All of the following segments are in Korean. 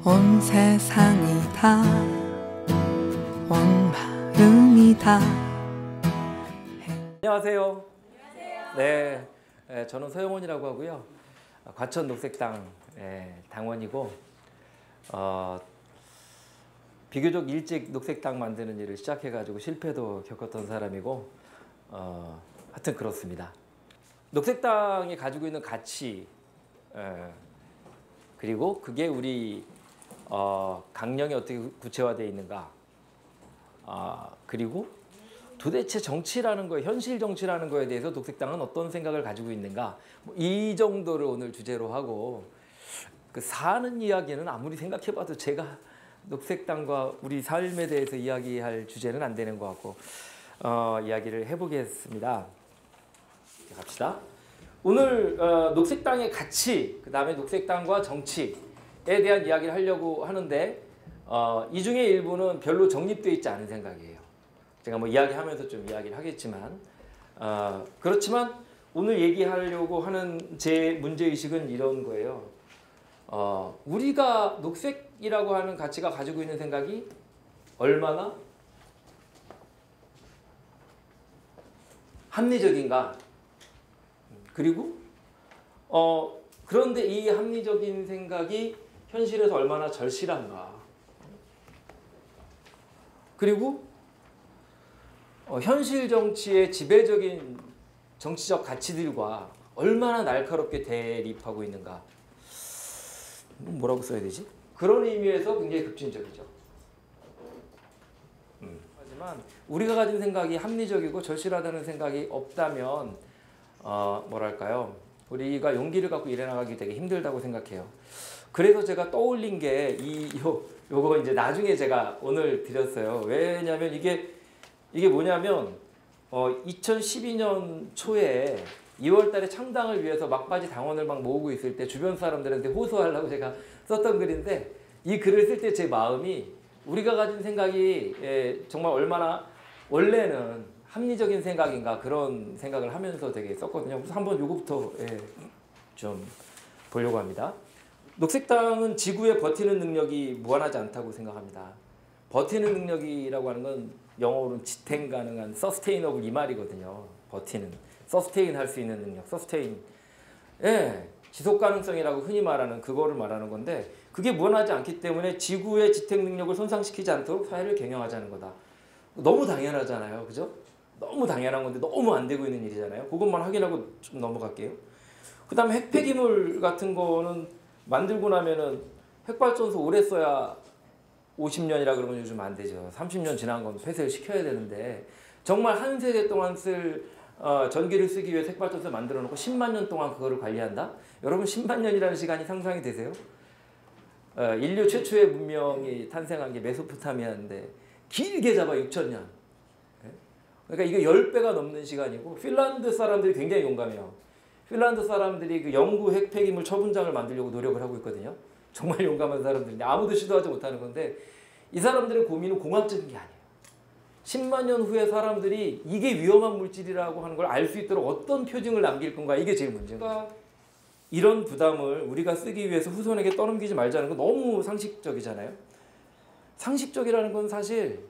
온 세상이 다 온 마음이 다. 안녕하세요. 네, 저는 서영원이라고 하고요. 과천 녹색당 당원이고 비교적 일찍 녹색당 만드는 일을 시작해가지고 실패도 겪었던 사람이고 하여튼 그렇습니다. 녹색당이 가지고 있는 가치 그리고 그게 우리 강령에 어떻게 구체화되어 있는가 그리고 도대체 정치라는 거에 현실 정치라는 거에 대해서 녹색당은 어떤 생각을 가지고 있는가 이 정도를 오늘 주제로 하고 그 사는 이야기는 아무리 생각해봐도 제가 녹색당과 우리 삶에 대해서 이야기할 주제는 안 되는 것 같고 이야기를 해보겠습니다. 갑시다. 오늘 녹색당의 가치 그 다음에 녹색당과 정치에 대한 이야기를 하려고 하는데 이 중에 일부는 별로 정립되어 있지 않은 생각이에요. 제가 뭐 이야기하면서 좀 이야기를 하겠지만 그렇지만 오늘 얘기하려고 하는 제 문제의식은 이런 거예요. 우리가 녹색이라고 하는 가치가 가지고 있는 생각이 얼마나 합리적인가 그리고 그런데 이 합리적인 생각이 현실에서 얼마나 절실한가 그리고 현실 정치의 지배적인 정치적 가치들과 얼마나 날카롭게 대립하고 있는가 뭐라고 써야 되지? 그런 의미에서 굉장히 급진적이죠. 하지만 우리가 가진 생각이 합리적이고 절실하다는 생각이 없다면 뭐랄까요? 우리가 용기를 갖고 일해 나가기 되게 힘들다고 생각해요. 그래서 제가 떠올린 게 요거 이제 나중에 제가 오늘 드렸어요. 왜냐면 이게 뭐냐면 2012년 초에 2월 달에 창당을 위해서 막바지 당원을 막 모으고 있을 때 주변 사람들한테 호소하려고 제가 썼던 글인데 이 글을 쓸 때 제 마음이 우리가 가진 생각이 정말 얼마나 원래는 합리적인 생각인가 그런 생각을 하면서 되게 썼거든요. 그래서 한번 요거부터 좀 보려고 합니다. 녹색당은 지구에 버티는 능력이 무한하지 않다고 생각합니다. 버티는 능력이라고 하는 건 영어로는 지탱 가능한 서스테이너블 이 말이거든요. 버티는 서스테인 할 수 있는 능력, 서스테인. 지속 가능성이라고 흔히 말하는 그거를 말하는 건데 그게 무한하지 않기 때문에 지구의 지탱 능력을 손상시키지 않도록 사회를 경영하자는 거다. 너무 당연하잖아요. 그죠? 너무 당연한 건데 너무 안 되고 있는 일이잖아요. 그것만 확인하고 좀 넘어갈게요. 그 다음에 핵폐기물 같은 거는 만들고 나면은 핵발전소 오래 써야 50년이라 그러면 요즘 안 되죠. 30년 지난 건 폐쇄를 시켜야 되는데 정말 한 세대 동안 쓸 전기를 쓰기 위해 핵발전소 만들어 놓고 10만 년 동안 그거를 관리한다? 여러분 10만 년이라는 시간이 상상이 되세요? 인류 최초의 문명이 탄생한 게 메소포타미아인데 길게 잡아 6,000년. 그러니까 이거 10배가 넘는 시간이고 핀란드 사람들이 굉장히 용감해요. 핀란드 사람들이 그 영구 핵폐기물 처분장을 만들려고 노력을 하고 있거든요. 정말 용감한 사람들인데 아무도 시도하지 못하는 건데 이 사람들의 고민은 공학적인 게 아니에요. 10만 년 후에 사람들이 이게 위험한 물질이라고 하는 걸 알 수 있도록 어떤 표징을 남길 건가 이게 제일 문제입니다. 이런 부담을 우리가 쓰기 위해서 후손에게 떠넘기지 말자는 건 너무 상식적이잖아요. 상식적이라는 건 사실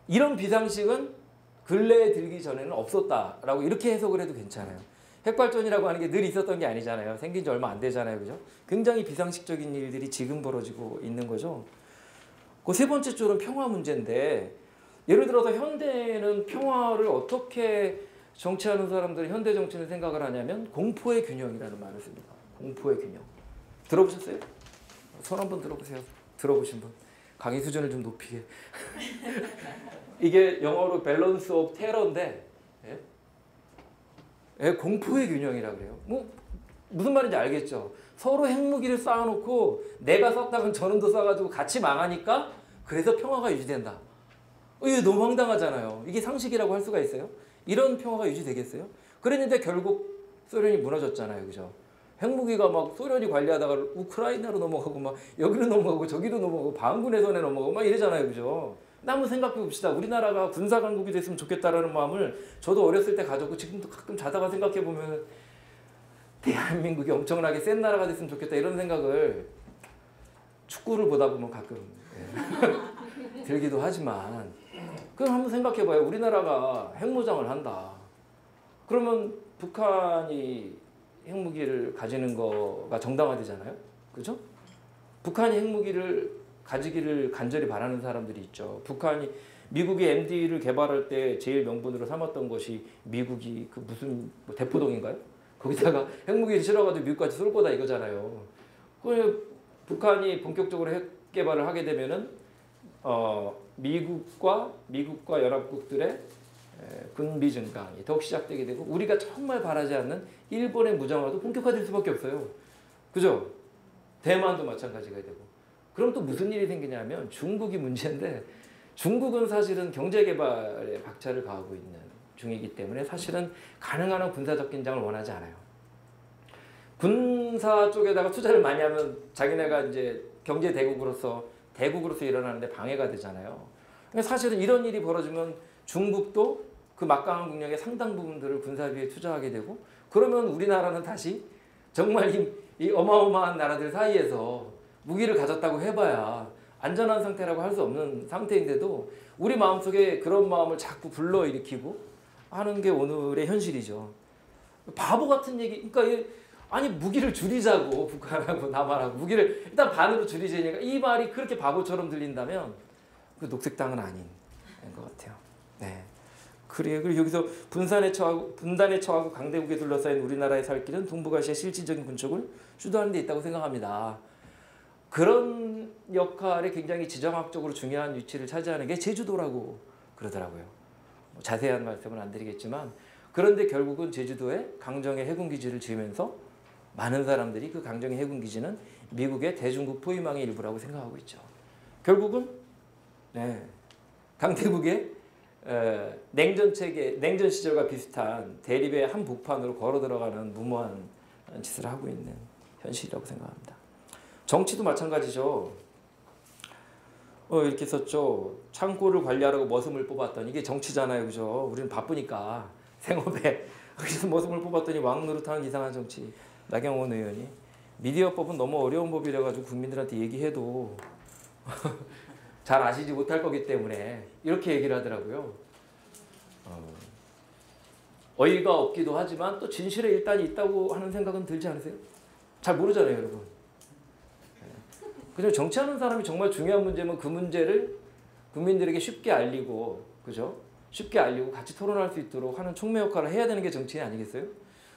이런 비상식은 근래에 들기 전에는 없었다라고 이렇게 해석을 해도 괜찮아요. 핵발전이라고 하는 게 늘 있었던 게 아니잖아요. 생긴 지 얼마 안 되잖아요. 그죠? 굉장히 비상식적인 일들이 지금 벌어지고 있는 거죠. 그 세 번째 줄은 평화 문제인데 예를 들어서 현대는 평화를 어떻게 정치하는 사람들은 현대 정치는 생각을 하냐면 공포의 균형이라는 말을 씁니다. 공포의 균형. 들어보셨어요? 손 한번 들어보세요. 들어보신 분. 강의 수준을 좀 높이게. 이게 영어로 밸런스 오브 테러인데 공포의 균형이라고 그래요. 뭐 무슨 말인지 알겠죠? 서로 핵무기를 쌓아놓고 내가 썼다간 저놈도 쏴가지고 같이 망하니까 그래서 평화가 유지된다. 이게 너무 황당하잖아요. 이게 상식이라고 할 수가 있어요? 이런 평화가 유지되겠어요? 그랬는데 결국 소련이 무너졌잖아요. 그죠? 핵무기가 막 소련이 관리하다가 우크라이나로 넘어가고 막 여기로 넘어가고 저기로 넘어가고 반군의 손에 넘어가고 막 이러잖아요. 그죠? 한번 생각해 봅시다. 우리나라가 군사강국이 됐으면 좋겠다라는 마음을 저도 어렸을 때 가졌고 지금도 가끔 자다가 생각해 보면 대한민국이 엄청나게 센 나라가 됐으면 좋겠다 이런 생각을 축구를 보다 보면 가끔 들기도 하지만 그럼 한번 생각해봐요. 우리나라가 핵무장을 한다. 그러면 북한이 핵무기를 가지는 거가 정당화되잖아요. 그죠? 북한이 핵무기를 가지기를 간절히 바라는 사람들이 있죠. 북한이 미국이 MD를 개발할 때 제일 명분으로 삼았던 것이 미국이 그 무슨 뭐 대포동인가요? 거기다가 핵무기를 실어가지고 미국까지 쏠 거다 이거잖아요. 그 북한이 본격적으로 핵 개발을 하게 되면은 미국과 연합국들의 군비 증강이 더욱 시작되게 되고 우리가 정말 바라지 않는 일본의 무장화도 본격화될 수밖에 없어요. 그죠? 대만도 마찬가지가 되고. 그럼 또 무슨 일이 생기냐면 중국이 문제인데 중국은 사실은 경제개발에 박차를 가하고 있는 중이기 때문에 사실은 가능한 한 군사적 긴장을 원하지 않아요. 군사 쪽에다가 투자를 많이 하면 자기네가 이제 경제 대국으로서 일어나는데 방해가 되잖아요. 그러니까 사실은 이런 일이 벌어지면 중국도 그 막강한 국력의 상당 부분들을 군사비에 투자하게 되고 그러면 우리나라는 다시 정말 이 어마어마한 나라들 사이에서 무기를 가졌다고 해봐야 안전한 상태라고 할 수 없는 상태인데도 우리 마음속에 그런 마음을 자꾸 불러일으키고 하는 게 오늘의 현실이죠. 바보 같은 얘기. 그러니까 아니 무기를 줄이자고 북한하고 남한하고 무기를 일단 반으로 줄이자니까 이 말이 그렇게 바보처럼 들린다면 그 녹색당은 아닌 것 같아요. 네. 그리고 여기서 분단에 처하고 강대국에 둘러싸인 우리나라의 살 길은 동북아시아 실질적인 군축을 주도하는 데 있다고 생각합니다. 그런 역할에 굉장히 지정학적으로 중요한 위치를 차지하는 게 제주도라고 그러더라고요. 자세한 말씀은 안 드리겠지만 그런데 결국은 제주도에 강정의 해군기지를 지으면서 많은 사람들이 그 강정의 해군기지는 미국의 대중국 포위망의 일부라고 생각하고 있죠. 결국은 강대국의 냉전 시절과 비슷한 대립의 한 복판으로 걸어 들어가는 무모한 짓을 하고 있는 현실이라고 생각합니다. 정치도 마찬가지죠. 이렇게 썼죠. 창고를 관리하라고 머슴을 뽑았더니 이게 정치잖아요. 그죠? 우리는 바쁘니까 생업에 그래서 머슴을 뽑았더니 왕 노릇하는 이상한 정치. 나경원 의원이 미디어법은 너무 어려운 법이라 가지고 국민들한테 얘기해도 잘 아시지 못할 거기 때문에 이렇게 얘기를 하더라고요. 어이가 없기도 하지만 또 진실에 일단이 있다고 하는 생각은 들지 않으세요? 잘 모르잖아요, 여러분. 그냥 정치하는 사람이 정말 중요한 문제면 그 문제를 국민들에게 쉽게 알리고, 그죠? 쉽게 알리고 같이 토론할 수 있도록 하는 촉매 역할을 해야 되는 게 정치인 아니겠어요?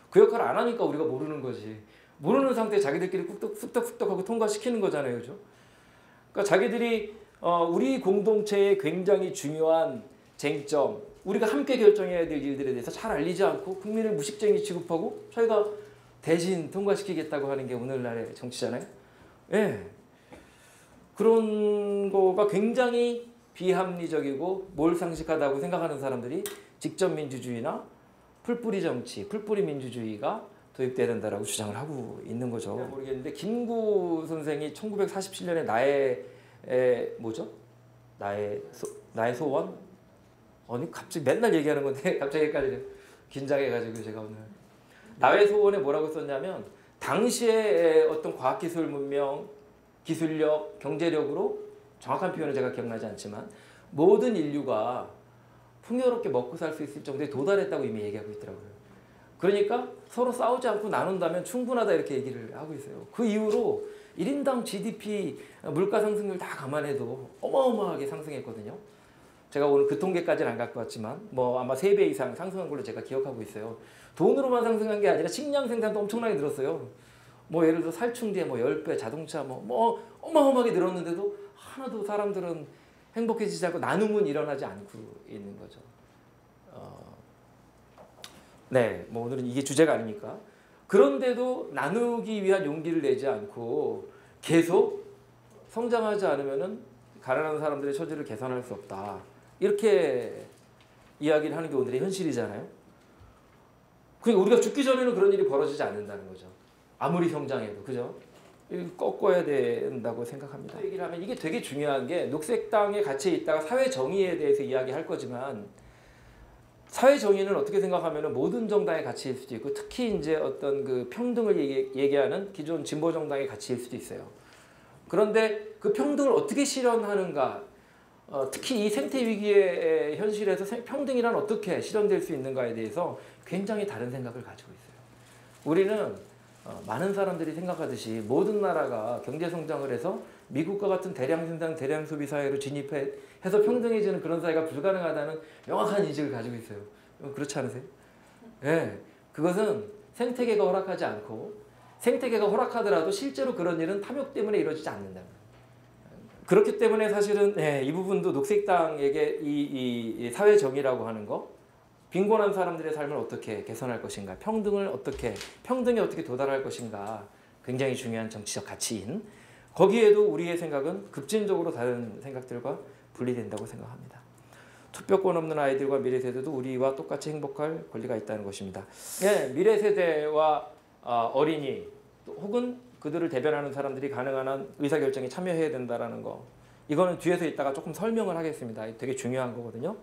그 역할을 안 하니까 우리가 모르는 거지. 모르는 상태에 자기들끼리 쑥덕쑥덕하고 통과시키는 거잖아요, 그죠? 그러니까 자기들이 우리 공동체의 굉장히 중요한 쟁점, 우리가 함께 결정해야 될 일들에 대해서 잘 알리지 않고 국민을 무식쟁이 취급하고 저희가 대신 통과시키겠다고 하는 게 오늘날의 정치잖아요. 예. 그런 거가 굉장히 비합리적이고 몰상식하다고 생각하는 사람들이 직접민주주의나 풀뿌리 정치, 풀뿌리 민주주의가 도입돼야 된다라고 주장을 하고 있는 거죠. 모르겠는데 김구 선생이 1947년에 나의 소원? 아니 갑자기 맨날 얘기하는 건데 갑자기 헷갈리네요. 긴장해가지고 제가 오늘 나의 소원에 뭐라고 썼냐면 당시에 어떤 과학기술 문명, 기술력, 경제력으로 정확한 표현은 제가 기억나지 않지만 모든 인류가 풍요롭게 먹고 살 수 있을 정도에 도달했다고 이미 얘기하고 있더라고요. 그러니까 서로 싸우지 않고 나눈다면 충분하다 이렇게 얘기를 하고 있어요. 그 이후로 1인당 GDP 물가 상승률 다 감안해도 어마어마하게 상승했거든요. 제가 오늘 그 통계까지는 안 갖고 왔지만 뭐 아마 3배 이상 상승한 걸로 제가 기억하고 있어요. 돈으로만 상승한 게 아니라 식량 생산도 엄청나게 늘었어요. 뭐 예를 들어 살충제 뭐 10배, 자동차 뭐 어마어마하게 늘었는데도 하나도 사람들은 행복해지지 않고 나눔은 일어나지 않고 있는 거죠. 네, 뭐 오늘은 이게 주제가 아니니까. 그런데도 나누기 위한 용기를 내지 않고 계속 성장하지 않으면은 가난한 사람들의 처지를 개선할 수 없다. 이렇게 이야기를 하는 게 오늘의 현실이잖아요. 그러니까 우리가 죽기 전에는 그런 일이 벌어지지 않는다는 거죠. 아무리 성장해도, 그죠? 꺾어야 된다고 생각합니다. 얘기를 하면 이게 되게 중요한 게 녹색당에 갇혀 있다가 사회 정의에 대해서 이야기할 거지만 사회 정의는 어떻게 생각하면은 모든 정당의 가치일 수도 있고 특히 이제 어떤 그 평등을 얘기하는 기존 진보 정당의 가치일 수도 있어요. 그런데 그 평등을 어떻게 실현하는가, 특히 이 생태 위기의 현실에서 평등이란 어떻게 실현될 수 있는가에 대해서 굉장히 다른 생각을 가지고 있어요. 우리는 많은 사람들이 생각하듯이 모든 나라가 경제 성장을 해서 미국과 같은 대량 생산, 대량 소비 사회로 진입해서 평등해지는 그런 사회가 불가능하다는 명확한 인식을 가지고 있어요. 그렇지 않으세요? 네, 그것은 생태계가 허락하지 않고 생태계가 허락하더라도 실제로 그런 일은 탐욕 때문에 이루어지지 않는다. 그렇기 때문에 사실은 이 부분도 녹색당에게 이 사회 정의라고 하는 거, 빈곤한 사람들의 삶을 어떻게 개선할 것인가, 평등에 어떻게 도달할 것인가, 굉장히 중요한 정치적 가치인, 거기에도 우리의 생각은 급진적으로 다른 생각들과 분리된다고 생각합니다. 투표권 없는 아이들과 미래 세대도 우리와 똑같이 행복할 권리가 있다는 것입니다. 미래 세대와 어린이 혹은 그들을 대변하는 사람들이 가능한 한 의사결정에 참여해야 된다는 거, 이거는 뒤에서 이따가 조금 설명을 하겠습니다. 되게 중요한 거거든요.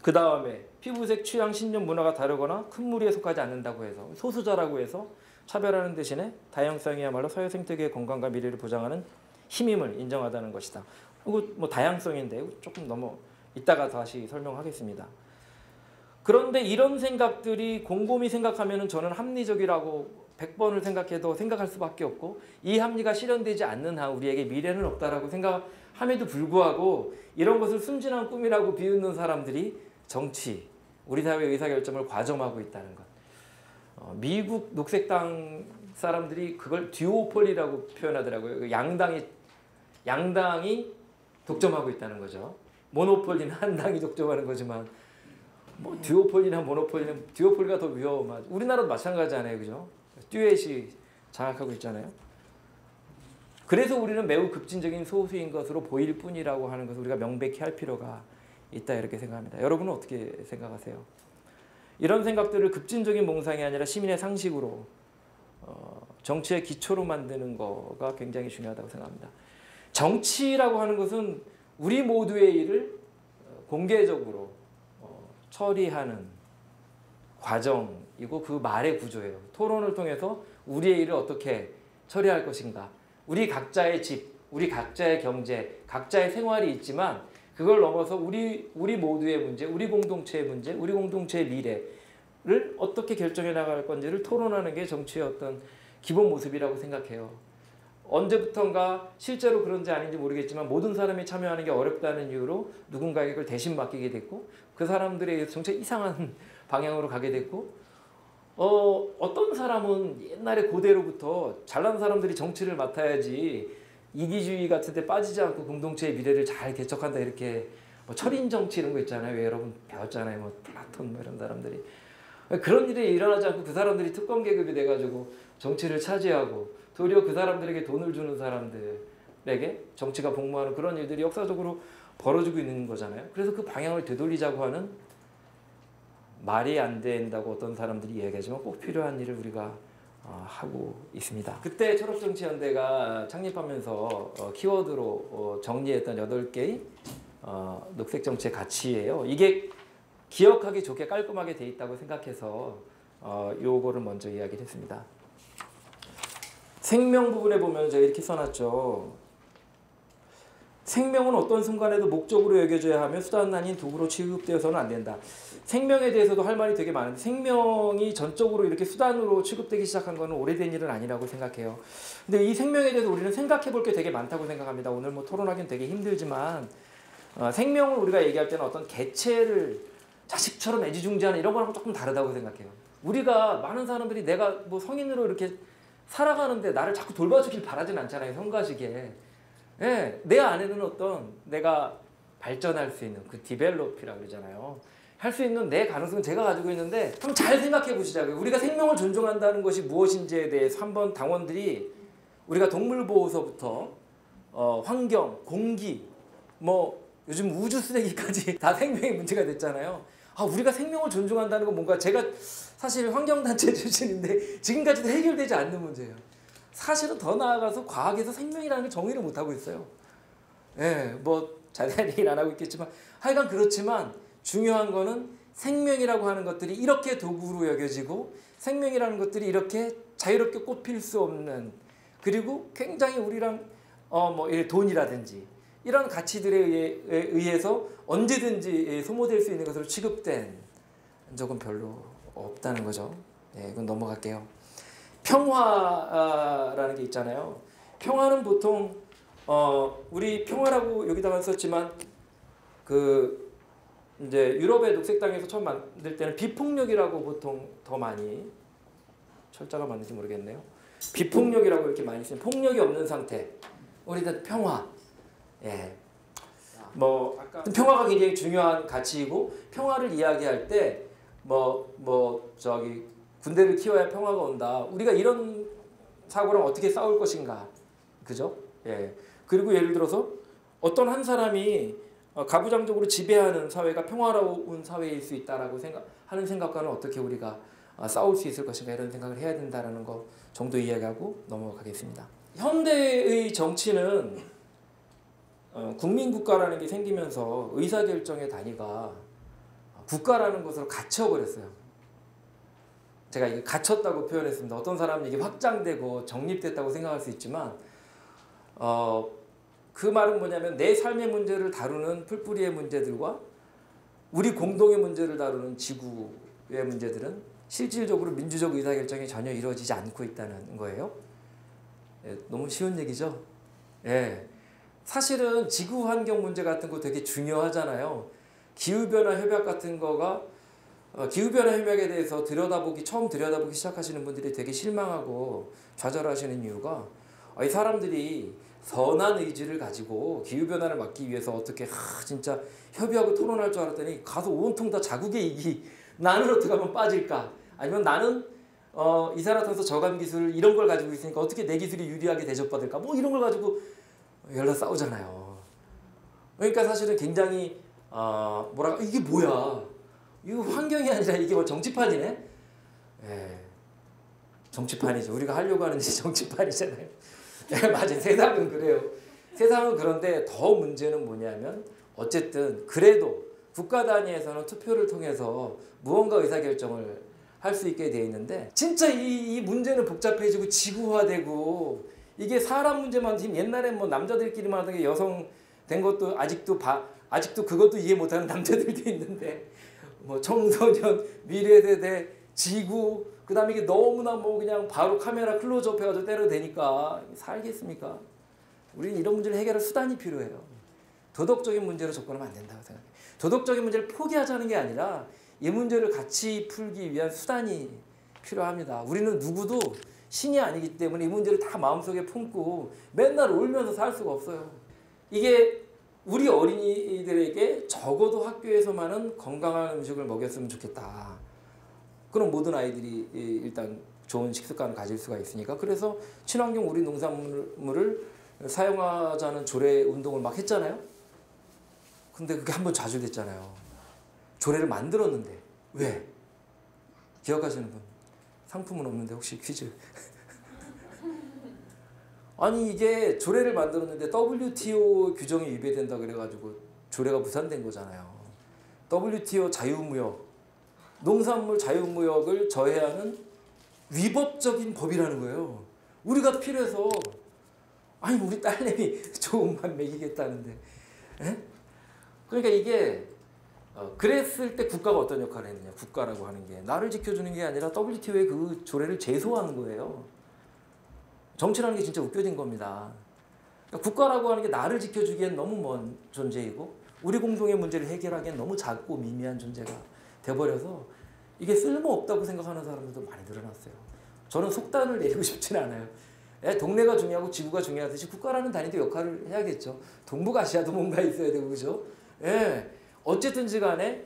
그 다음에 피부색, 취향, 신념, 문화가 다르거나 큰 무리에 속하지 않는다고 해서 소수자라고 해서 차별하는 대신에 다양성이야말로 사회 생태계의 건강과 미래를 보장하는 힘임을 인정하다는 것이다. 그리고 뭐 다양성인데 조금 넘어 이따가 다시 설명하겠습니다. 그런데 이런 생각들이 곰곰이 생각하면 저는 합리적이라고 100번을 생각해도 생각할 수밖에 없고, 이 합리가 실현되지 않는 한 우리에게 미래는 없다라고 생각함에도 불구하고 이런 것을 순진한 꿈이라고 비웃는 사람들이 정치, 우리 사회의 의사결정을 과점하고 있다는 것. 미국 녹색당 사람들이 그걸 듀오폴리라고 표현하더라고요. 양당이 독점하고 있다는 거죠. 모노폴리는 한 당이 독점하는 거지만 뭐 듀오폴리나 모노폴리는 듀오폴리가 더 위험하죠. 우리나라도 마찬가지잖아요, 그죠? 듀엣이 장악하고 있잖아요. 그래서 우리는 매우 급진적인 소수인 것으로 보일 뿐이라고 하는 것을 우리가 명백히 할 필요가 있다, 이렇게 생각합니다. 여러분은 어떻게 생각하세요? 이런 생각들을 급진적인 몽상이 아니라 시민의 상식으로 정치의 기초로 만드는 거가 굉장히 중요하다고 생각합니다. 정치라고 하는 것은 우리 모두의 일을 공개적으로 처리하는 과정이고 그 말의 구조예요. 토론을 통해서 우리의 일을 어떻게 처리할 것인가. 우리 각자의 집, 우리 각자의 경제, 각자의 생활이 있지만 그걸 넘어서 우리 모두의 문제, 우리 공동체의 문제, 우리 공동체의 미래를 어떻게 결정해 나갈 건지를 토론하는 게 정치의 어떤 기본 모습이라고 생각해요. 언제부턴가 실제로 그런지 아닌지 모르겠지만 모든 사람이 참여하는 게 어렵다는 이유로 누군가에게 그걸 대신 맡기게 됐고, 그 사람들에 의해서 정말 이상한 방향으로 가게 됐고, 어떤 사람은 옛날에 고대로부터 잘난 사람들이 정치를 맡아야지 이기주의 같은 데 빠지지 않고 공동체의 미래를 잘 개척한다, 이렇게 뭐 철인 정치 이런 거 있잖아요. 왜 여러분 배웠잖아요. 뭐 플라톤 뭐 이런 사람들이. 그런 일이 일어나지 않고 그 사람들이 특권 계급이 돼가지고 정치를 차지하고 도리어 그 사람들에게 돈을 주는 사람들에게 정치가 복무하는 그런 일들이 역사적으로 벌어지고 있는 거잖아요. 그래서 그 방향을 되돌리자고 하는, 말이 안 된다고 어떤 사람들이 이야기하지만 꼭 필요한 일을 우리가 하고 있습니다. 그때 초록정치연대가 창립하면서 키워드로 정리했던 8개의 녹색정치의 가치예요. 이게 기억하기 좋게 깔끔하게 돼 있다고 생각해서 요거를 먼저 이야기를 했습니다. 생명 부분에 보면 제가 이렇게 써놨죠. 생명은 어떤 순간에도 목적으로 여겨져야 하며 수단 아닌 도구로 취급되어서는 안 된다. 생명에 대해서도 할 말이 되게 많은데, 생명이 전적으로 이렇게 수단으로 취급되기 시작한 거는 오래된 일은 아니라고 생각해요. 근데 이 생명에 대해서 우리는 생각해 볼 게 되게 많다고 생각합니다. 오늘 뭐 토론하기는 되게 힘들지만 생명을 우리가 얘기할 때는 어떤 개체를 자식처럼 애지중지하는 이런 거랑 조금 다르다고 생각해요. 우리가 많은 사람들이 내가 뭐 성인으로 이렇게 살아가는데 나를 자꾸 돌봐주길 바라진 않잖아요. 성가시게. 내 안에는 어떤 내가 발전할 수 있는 그 디벨롭이라고 그러잖아요. 할 수 있는 내 가능성은 제가 가지고 있는데 좀 잘 생각해 보시자고요. 우리가 생명을 존중한다는 것이 무엇인지에 대해서 한번 당원들이, 우리가 동물보호서부터 환경, 공기, 뭐 요즘 우주 쓰레기까지 다 생명의 문제가 됐잖아요. 우리가 생명을 존중한다는 건 뭔가, 제가 사실 환경단체 출신인데 지금까지도 해결되지 않는 문제예요. 사실은 더 나아가서 과학에서 생명이라는 걸 정의를 못하고 있어요. 뭐 자세한 얘기는 안 하고 있겠지만 하여간 그렇지만 중요한 거는 생명이라고 하는 것들이 이렇게 도구로 여겨지고 생명이라는 것들이 이렇게 자유롭게 꼽힐 수 없는 그리고 굉장히 우리랑 돈이라든지 이런 가치들에 의해서 언제든지 소모될 수 있는 것으로 취급된 적은 별로 없다는 거죠. 네, 이건 넘어갈게요. 평화라는 게 있잖아요. 평화는 보통 우리 평화라고 여기다가 썼지만 그 이제 유럽의 녹색당에서 처음 만들 때는 비폭력이라고 보통 더 많이 철자가 맞는지 모르겠네요. 비폭력이라고 이렇게 많이 쓰는 폭력이 없는 상태. 우리는 평화. 예. 평화가 굉장히 중요한 가치이고 평화를 이야기할 때 군대를 키워야 평화가 온다. 우리가 이런 사고랑 어떻게 싸울 것인가. 그죠? 예. 그리고 예를 들어서 어떤 한 사람이 가부장적으로 지배하는 사회가 평화로운 사회일 수 있다라고 하는 생각과는 어떻게 우리가 싸울 수 있을 것인가 이런 생각을 해야 된다라는 거 정도 이야기하고 넘어가겠습니다. 현대의 정치는 국민국가라는 게 생기면서 의사결정의 단위가 국가라는 것으로 갇혀버렸어요. 제가 이게 갇혔다고 표현했습니다. 어떤 사람은 이게 확장되고 정립됐다고 생각할 수 있지만 그 말은 뭐냐면 내 삶의 문제를 다루는 풀뿌리의 문제들과 우리 공동의 문제를 다루는 지구의 문제들은 실질적으로 민주적 의사결정이 전혀 이루어지지 않고 있다는 거예요. 예, 너무 쉬운 얘기죠? 예. 사실은 지구환경 문제 같은 거 되게 중요하잖아요. 기후변화 협약 같은 거가 기후변화 협약에 대해서 처음 들여다보기 시작하시는 분들이 되게 실망하고 좌절하시는 이유가 이 사람들이 선한 의지를 가지고 기후변화를 막기 위해서 어떻게 진짜 협의하고 토론할 줄 알았더니 가서 온통 다 자국의 이익이 나는 어떻게 하면 빠질까 아니면 나는 이산화탄소 저감 기술 이런 걸 가지고 있으니까 어떻게 내 기술이 유리하게 대접받을까 뭐 이런 걸 가지고 열나 싸우잖아요. 그러니까 사실은 굉장히 이게 뭐야 이거 환경이 아니라 이게 뭐 정치판이네. 예, 정치판이죠. 우리가 하려고 하는 게 정치판이잖아요. 네, 맞아요. 세상은 그래요. 세상은 그런데 더 문제는 뭐냐면 어쨌든 그래도 국가 단위에서는 투표를 통해서 무언가 의사결정을 할 수 있게 돼 있는데 진짜 이 문제는 복잡해지고 지구화되고 이게 사람 문제만 옛날에 뭐 남자들끼리만 하던 게 여성 된 것도 아직도 그것도 이해 못하는 남자들도 있는데 뭐 청소년, 미래세대, 지구 그다음에 이게 너무나 그냥 바로 카메라 클로즈업 해가지고 때려대니까 살겠습니까? 우리는 이런 문제를 해결할 수단이 필요해요. 도덕적인 문제로 접근하면 안 된다고 생각해요. 도덕적인 문제를 포기하자는 게 아니라 이 문제를 같이 풀기 위한 수단이 필요합니다. 우리는 누구도 신이 아니기 때문에 이 문제를 다 마음속에 품고 맨날 울면서 살 수가 없어요. 이게 우리 어린이들에게 적어도 학교에서만은 건강한 음식을 먹였으면 좋겠다. 그럼 모든 아이들이 일단 좋은 식습관을 가질 수가 있으니까 그래서 친환경 우리 농산물을 사용하자는 조례 운동을 막 했잖아요. 근데 그게 한번 좌절됐잖아요. 조례를 만들었는데 왜? 기억하시는 분? 상품은 없는데 혹시 퀴즈? 아니 이게 조례를 만들었는데 WTO 규정이 위배된다 그래가지고 조례가 무산된 거잖아요. WTO 자유무역, 농산물 자유무역을 저해하는 위법적인 법이라는 거예요. 우리가 필요해서 아니 우리 딸내미 좋은 밥 먹이겠다는데 에? 그러니까 이게 그랬을 때 국가가 어떤 역할을 했느냐. 국가라고 하는 게 나를 지켜주는 게 아니라 WTO의 그 조례를 제소하는 거예요. 정치라는 게 진짜 웃겨진 겁니다. 그러니까 국가라고 하는 게 나를 지켜주기엔 너무 먼 존재이고 우리 공동의 문제를 해결하기엔 너무 작고 미미한 존재가 돼버려서 이게 쓸모없다고 생각하는 사람들도 많이 늘어났어요. 저는 속단을 내리고 싶지는 않아요. 동네가 중요하고 지구가 중요하듯이 국가라는 단위도 역할을 해야겠죠. 동북아시아도 뭔가 있어야 되고 그죠? 예. 어쨌든지 간에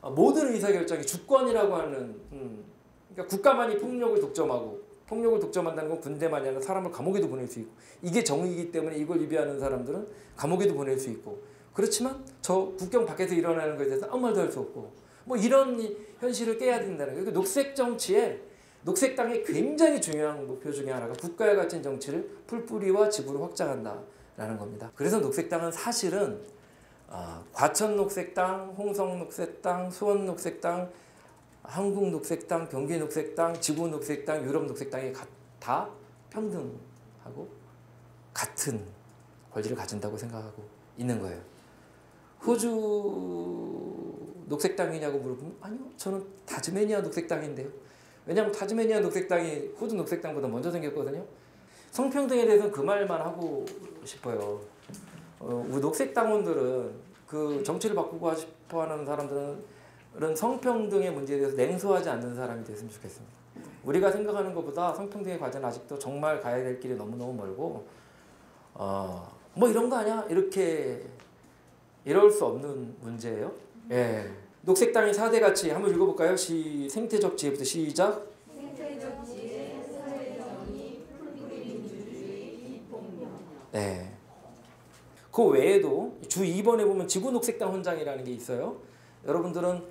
모든 의사결정이 주권이라고 하는 그러니까 국가만이 폭력을 독점한다는 건 군대만이 아니라 사람을 감옥에도 보낼 수 있고 이게 정의이기 때문에 이걸 위배하는 사람들은 감옥에도 보낼 수 있고 그렇지만 저 국경 밖에서 일어나는 것에 대해서 아무 말도 할 수 없고 뭐 이런 현실을 깨야 된다는 거예요. 녹색 정치에 녹색당의 굉장히 중요한 목표 중에 하나가 국가에 갇힌 정치를 풀뿌리와 지구로 확장한다라는 겁니다. 그래서 녹색당은 사실은 과천녹색당, 홍성녹색당, 수원녹색당, 한국녹색당, 경기녹색당, 지구녹색당, 유럽녹색당이 다 평등하고 같은 권리를 가진다고 생각하고 있는 거예요. 호주 녹색당이냐고 물어보면 아니요, 저는 타즈메니아 녹색당인데요. 왜냐하면 타즈메니아 녹색당이 호주 녹색당보다 먼저 생겼거든요. 성평등에 대해서는 그 말만 하고 싶어요. 우리 녹색당원들은 그 정치를 바꾸고 싶어하는 사람들은 성평등의 문제에 대해서 냉소하지 않는 사람이 됐으면 좋겠습니다. 우리가 생각하는 것보다 성평등의 과제는 아직도 정말 가야 될 길이 너무너무 멀고 뭐 이런 거 아니야? 이럴 수 없는 문제예요. 예. 녹색당의 4대 가치 한번 읽어볼까요? 생태적 지혜부터 시작. 생태적 지혜, 사회정의, 풀뿌리 비폭력. 네. 그 외에도 주 2번에 보면 지구녹색당 헌장이라는 게 있어요. 여러분들은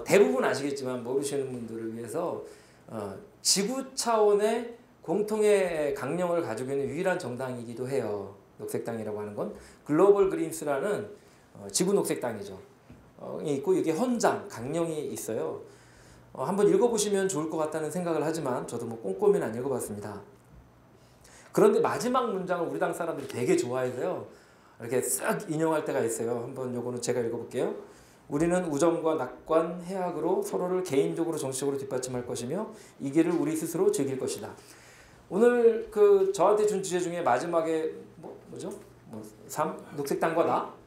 대부분 아시겠지만 모르시는 분들을 위해서 지구 차원의 공통의 강령을 가지고 있는 유일한 정당이기도 해요. 녹색당이라고 하는 건 글로벌 그린스라는 지구 녹색당이죠. 있고 이게 헌장, 강령이 있어요. 한번 읽어보시면 좋을 것 같다는 생각을 하지만 저도 뭐 꼼꼼히는 안 읽어봤습니다. 그런데 마지막 문장을 우리 당 사람들이 되게 좋아해서요. 이렇게 싹 인용할 때가 있어요. 한번 요거는 제가 읽어볼게요. 우리는 우정과 낙관, 해악으로 서로를 개인적으로 정치적으로 뒷받침할 것이며 이 길을 우리 스스로 즐길 것이다. 오늘 그 저한테 준 주제 중에 마지막에 뭐죠? 3? 녹색당과 나?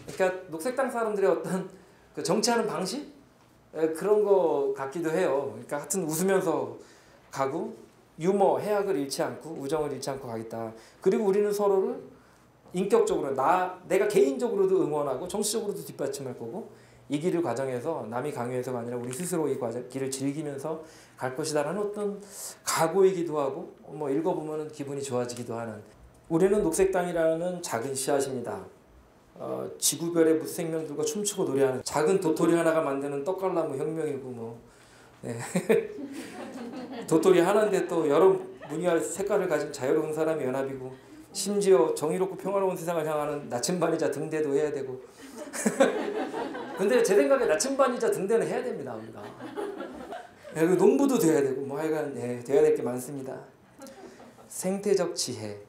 그러니까 녹색당 사람들의 어떤 그 정치하는 방식? 그런 거 같기도 해요. 그러니까 하여튼 웃으면서 가고 유머, 해악을 잃지 않고 우정을 잃지 않고 가겠다. 그리고 우리는 서로를 인격적으로 내가 개인적으로도 응원하고 정치적으로도 뒷받침할 거고 이 길을 과정에서 남이 강요해서가 아니라 우리 스스로 이 길을 즐기면서 갈 것이다라는 어떤 각오이기도 하고 뭐 읽어보면 기분이 좋아지기도 하는 우리는 녹색당이라는 작은 씨앗입니다. 지구별의 무생명들과 춤추고 노래하는 작은 도토리 하나가 만드는 떡갈나무 혁명이고 뭐 네. 도토리 하나인데 또 여러 무늬와 색깔을 가진 자유로운 사람의 연합이고 심지어 정의롭고 평화로운 세상을 향하는 나침반이자 등대도 해야 되고 근데 제 생각에 나침반이자 등대는 해야 됩니다. 우리가 그리고 농부도 돼야 되고 뭐 하여간 돼야 될 게 많습니다. 생태적 지혜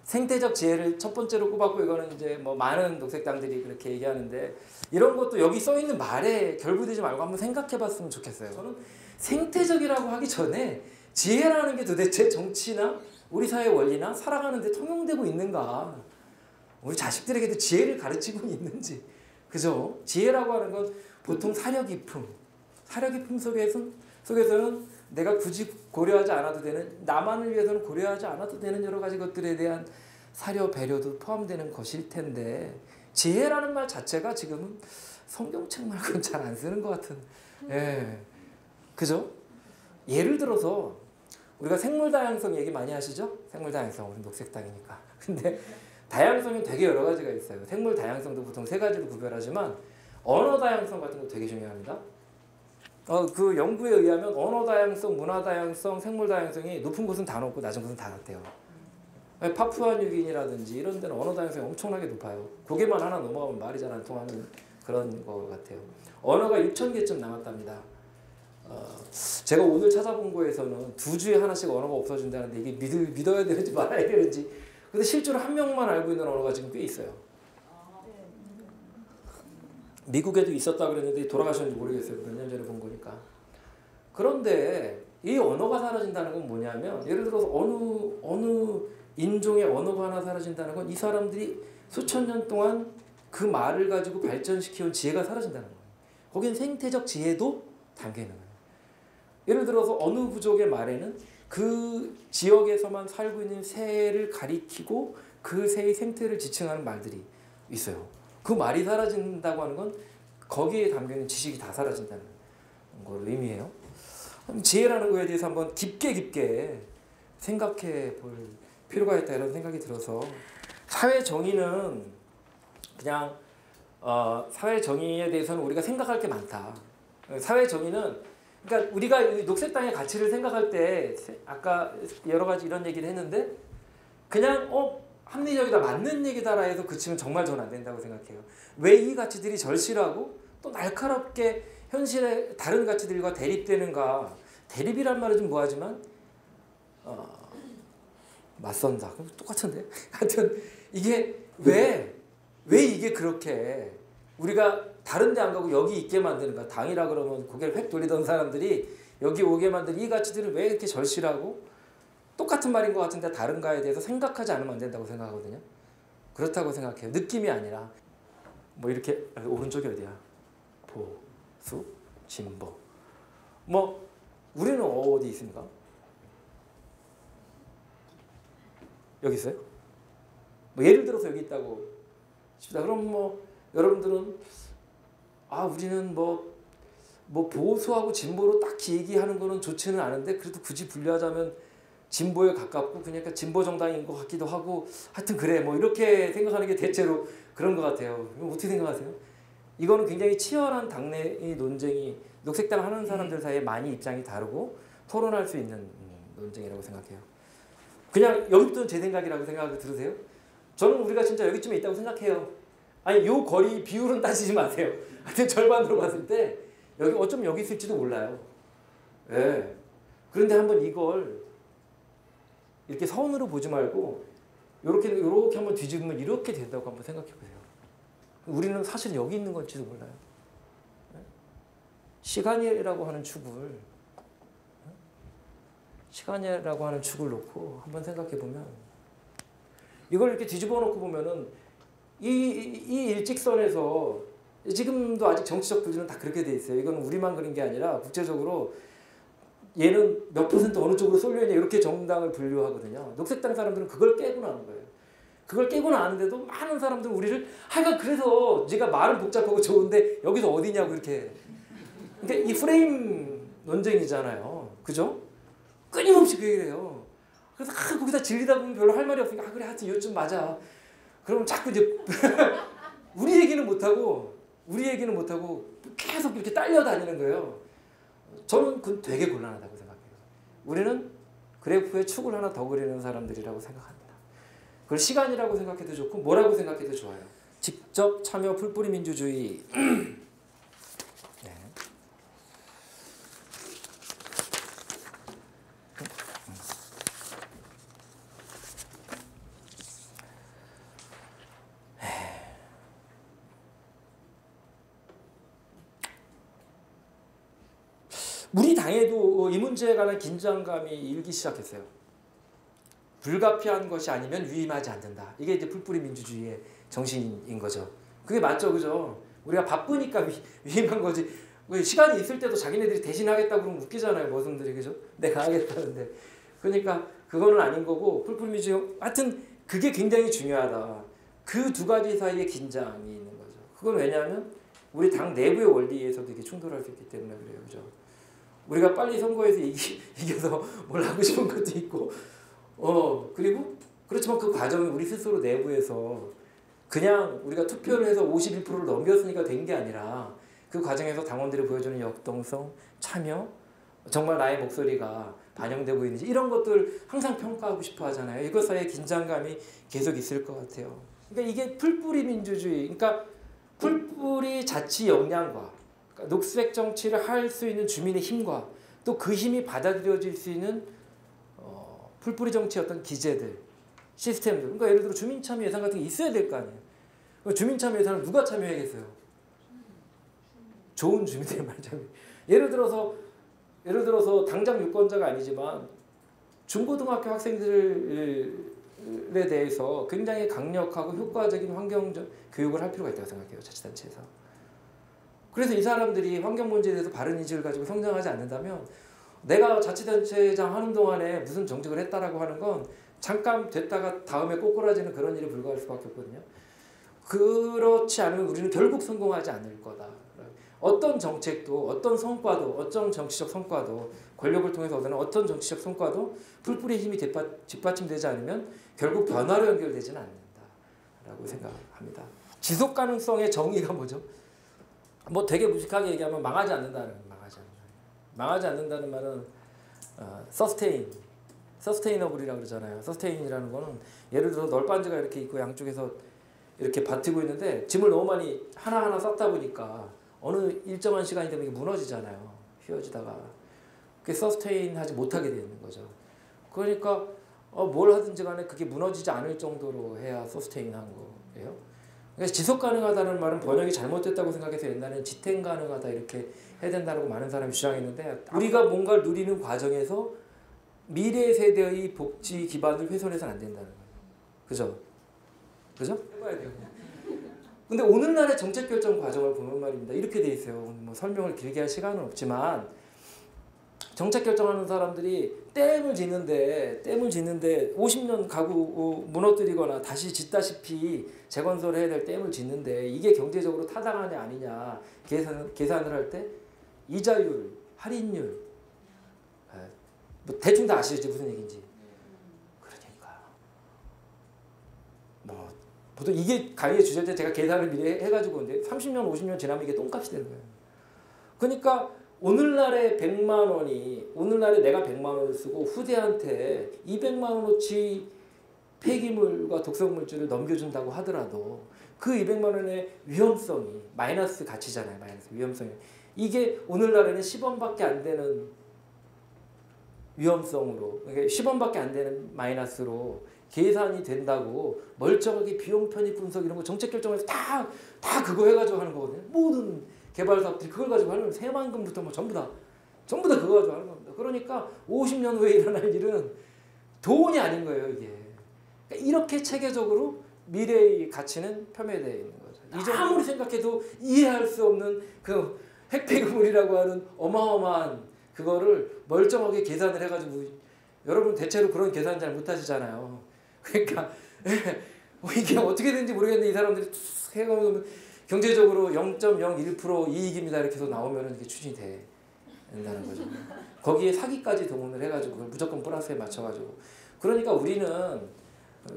생태적 지혜를 첫 번째로 꼽았고 이거는 이제 뭐 많은 녹색당들이 그렇게 얘기하는데 이런 것도 여기 써 있는 말에 결부되지 말고 한번 생각해 봤으면 좋겠어요. 저는 생태적이라고 하기 전에 지혜라는 게 도대체 정치나 우리 사회 원리나 살아가는 데 통용되고 있는가? 우리 자식들에게도 지혜를 가르치고 있는지. 그죠? 지혜라고 하는 건 보통 사려 깊음 속에서는 내가 굳이 고려하지 않아도 되는 나만을 위해서는 고려하지 않아도 되는 여러 가지 것들에 대한 사려 배려도 포함되는 것일 텐데 지혜라는 말 자체가 지금은 성경책 말고는 잘 안 쓰는 것 같은 그죠? 예를 들어서 우리가 생물 다양성 얘기 많이 하시죠? 생물 다양성 우리 녹색당이니까 근데 다양성이 되게 여러 가지가 있어요. 생물 다양성도 보통 3가지로 구별하지만 언어 다양성 같은 거 되게 중요합니다. 그 연구에 의하면 언어 다양성, 문화 다양성, 생물 다양성이 높은 곳은 다 높고 낮은 곳은 다 낮대요. 파푸아뉴기니라든지 이런 데는 언어 다양성이 엄청나게 높아요. 고개만 하나 넘어가면 말이 잘 안 통하는 그런 거 같아요. 언어가 6,000개쯤 남았답니다. 제가 오늘 찾아본 거에서는 2주에 하나씩 언어가 없어진다는데 이게 믿어야 되는지 말아야 되는지 근데 실제로 한 명만 알고 있는 언어가 지금 꽤 있어요. 미국에도 있었다 그랬는데 돌아가셨는지 모르겠어요. 몇 년 전에 본 거니까. 그런데 이 언어가 사라진다는 건 뭐냐면 예를 들어서 어느 인종의 언어가 하나 사라진다는 건 이 사람들이 수천 년 동안 그 말을 가지고 발전시켜온 지혜가 사라진다는 거예요. 거기는 생태적 지혜도 담겨 있는 거예요. 예를 들어서 어느 부족의 말에는 그 지역에서만 살고 있는 새를 가리키고 그 새의 생태를 지칭하는 말들이 있어요. 그 말이 사라진다고 하는 건 거기에 담겨있는 지식이 다 사라진다는 걸 의미해요. 지혜라는 거에 대해서 한번 깊게 생각해 볼 필요가 있다 이런 생각이 들어서 사회 정의는 그냥 사회 정의에 대해서는 우리가 생각할 게 많다. 사회 정의는 그러니까 우리가 녹색당의 가치를 생각할 때 아까 여러 가지 이런 얘기를 했는데 그냥 합리적이다, 맞는 얘기다라 해서 그치면 정말 저는 안 된다고 생각해요. 왜 이 가치들이 절실하고 또 날카롭게 현실의 다른 가치들과 대립되는가. 대립이란 말은 좀 뭐하지만 맞선다. 똑같은데? 하여튼 이게 왜 이게 그렇게 우리가 다른 데 안 가고 여기 있게 만드는가. 당이라 그러면 고개를 획 돌리던 사람들이 여기 오게 만든 이 가치들은 왜 이렇게 절실하고 똑같은 말인 것 같은데 다른가에 대해서 생각하지 않으면 안 된다고 생각하거든요. 그렇다고 생각해요. 느낌이 아니라 뭐 이렇게 오른쪽이 어디야? 보수, 진보. 뭐 우리는 어디 있습니까? 여기 있어요? 뭐 예를 들어서 여기 있다고 싶다. 그럼 뭐 여러분들은 우리는 뭐 보수하고 진보로 딱히 얘기하는 거는 좋지는 않은데 그래도 굳이 분류하자면 진보에 가깝고 그러니까 진보 정당인 것 같기도 하고 하여튼 그래 뭐 이렇게 생각하는 게 대체로 그런 것 같아요. 어떻게 생각하세요? 이거는 굉장히 치열한 당내의 논쟁이 녹색당 하는 사람들 사이에 많이 입장이 다르고 토론할 수 있는 논쟁이라고 생각해요. 그냥 여기부터는 제 생각이라고 생각하고 들으세요? 저는 우리가 진짜 여기쯤에 있다고 생각해요. 아니 요 거리 비율은 따지지 마세요. 하여튼 절반으로 봤을 때 여기 어쩌면 여기 있을지도 몰라요. 예. 그런데 한번 이걸 이렇게 선으로 보지 말고 이렇게 한번 뒤집으면 이렇게 된다고 한번 생각해 보세요. 우리는 사실 여기 있는 건지도 몰라요. 시간이라고 하는 축을 놓고 한번 생각해 보면 이걸 이렇게 뒤집어 놓고 보면은 이 일직선에서 지금도 아직 정치적 분류는 다 그렇게 돼 있어요. 이건 우리만 그런 게 아니라 국제적으로 얘는 몇 % 어느 쪽으로 쏠려있냐 이렇게 정당을 분류하거든요. 녹색당 사람들은 그걸 깨고 나는 거예요. 그걸 깨고 나는데도 많은 사람들은 우리를 하여간 그래서 네가 말은 복잡하고 좋은데 여기서 어디냐고 이렇게. 그러니까 이 프레임 논쟁이잖아요. 그죠? 끊임없이 그 얘기를 해요. 그래서 거기다 질리다 보면 별로 할 말이 없으니까 그래 하여튼 요즘 맞아. 그럼 자꾸 이제 우리 얘기는 못하고 계속 이렇게 딸려다니는 거예요. 저는 그건 되게 곤란하다고 생각해요. 우리는 그래프에 축을 하나 더 그리는 사람들이라고 생각합니다. 그걸 시간이라고 생각해도 좋고 뭐라고 생각해도 좋아요. 직접 참여 풀뿌리 민주주의. 네. 우리 당에도 이 문제에 관한 긴장감이 일기 시작했어요. 불가피한 것이 아니면 위임하지 않는다. 이게 이제 풀뿌리 민주주의의 정신인 거죠. 그게 맞죠, 그죠? 우리가 바쁘니까 위임한 거지. 시간이 있을 때도 자기네들이 대신하겠다고 그러면 웃기잖아요, 머슴들이, 그죠? 내가 하겠다는데. 그러니까 그거는 아닌 거고 풀뿌리 민주주의 하여튼 그게 굉장히 중요하다. 그 두 가지 사이에 긴장이 있는 거죠. 그건 왜냐하면 우리 당 내부의 원리에서도 이게 충돌할 수 있기 때문에 그래요, 그죠? 우리가 빨리 선거에서 이겨서 뭘 하고 싶은 것도 있고, 그리고 그렇지만 그 과정이 우리 스스로 내부에서 그냥 우리가 투표를 해서 51%를 넘겼으니까 된 게 아니라 그 과정에서 당원들이 보여주는 역동성, 참여, 정말 나의 목소리가 반영되고 있는지 이런 것들 항상 평가하고 싶어 하잖아요. 이것 사이에 긴장감이 계속 있을 것 같아요. 그러니까 이게 풀뿌리 민주주의, 그러니까 풀뿌리 자치 역량과 녹색 정치를 할 수 있는 주민의 힘과 또 그 힘이 받아들여질 수 있는 풀뿌리 정치의 어떤 기제들, 시스템들. 그러니까 예를 들어 주민참여 예산 같은 게 있어야 될 거 아니에요. 주민참여 예산을 누가 참여해야겠어요? 좋은 주민들이 많이 참여. 예를 들어서 당장 유권자가 아니지만 중고등학교 학생들에 대해서 굉장히 강력하고 효과적인 환경 교육을 할 필요가 있다고 생각해요. 자치단체에서. 그래서 이 사람들이 환경 문제에 대해서 바른 인식을 가지고 성장하지 않는다면 내가 자치단체장 하는 동안에 무슨 정책을 했다라고 하는 건 잠깐 됐다가 다음에 꼬꾸라지는 그런 일에 불과할 수밖에 없거든요. 그렇지 않으면 우리는 결국 성공하지 않을 거다. 어떤 정책도 어떤 성과도 어떤 정치적 성과도 권력을 통해서 얻는 어떤 정치적 성과도 풀뿌리의 힘이 뒷받침되지 않으면 결국 변화로 연결되지는 않는다라고 생각합니다. 지속 가능성의 정의가 뭐죠? 뭐 되게 무식하게 얘기하면 망하지 않는다는 말은 sustain, 서스테이너블이라고 그러잖아요. 서스테인이라는 거는 예를 들어 널빤지가 이렇게 있고 양쪽에서 이렇게 버티고 있는데 짐을 너무 많이 하나하나 쌓다 보니까 어느 일정한 시간이 되면 이게 무너지잖아요. 휘어지다가. 그게 서스테인하지 못하게 되는 거죠. 그러니까 뭘 하든지 간에 그게 무너지지 않을 정도로 해야 서스테인한 거예요. 그래서 지속 가능하다는 말은 번역이 잘못됐다고 생각해서 옛날에는 지탱 가능하다 이렇게 해야 된다고 많은 사람이 주장했는데 우리가 뭔가를 누리는 과정에서 미래 세대의 복지 기반을 훼손해서는 안 된다는 거예요. 그죠? 그죠? 해봐야 돼요. 근데 오늘날의 정책 결정 과정을 보면 말입니다. 이렇게 돼 있어요. 뭐 설명을 길게 할 시간은 없지만 정책 결정하는 사람들이 댐을 짓는데 50년 가구 무너뜨리거나 다시 짓다시피 재건설해야 될 댐을 짓는데 이게 경제적으로 타당하냐 아니냐 계산을 할 때 이자율, 할인율 뭐 대충 다 아시죠 무슨 얘기인지. 그러니까요. 뭐 보통 이게 강의의 주제일 때 제가 계산을 미리 해가지고 근데 30년 50년 지나면 이게 똥값이 되는 거예요. 그러니까 오늘날에 100만 원이 오늘날에 내가 100만 원을 쓰고 후대한테 200만 원어치 폐기물과 독성물질을 넘겨준다고 하더라도 그 200만 원의 위험성이 마이너스 가치잖아요. 마이너스 위험성이. 이게 오늘날에는 10원밖에 안 되는 위험성으로 그러니까 10원밖에 안 되는 마이너스로 계산이 된다고 멀쩡하게 비용 편입 분석 이런 거 정책 결정에서 다 그거 해가지고 하는 거거든요. 모든 개발 사업들이 그걸 가지고 하는 새만금부터 뭐 전부 다 그거 가지고 하는 겁니다. 그러니까 50년 후에 일어날 일은 돈이 아닌 거예요, 이게. 그러니까 이렇게 체계적으로 미래의 가치는 폄훼되어 있는 거죠. 아무리 생각해도 이해할 수 없는 그 핵폐기물이라고 하는 어마어마한 그거를 멀쩡하게 계산을 해가지고 여러분 대체로 그런 계산 잘 못하시잖아요. 그러니까 이게 어떻게 되는지 모르겠는데 이 사람들이 해가지고 경제적으로 0.01% 이익입니다 이렇게 해서 나오면 이게 추진이 된다는 거죠. 거기에 사기까지 동원을 해가지고 그걸 무조건 플러스에 맞춰가지고 그러니까 우리는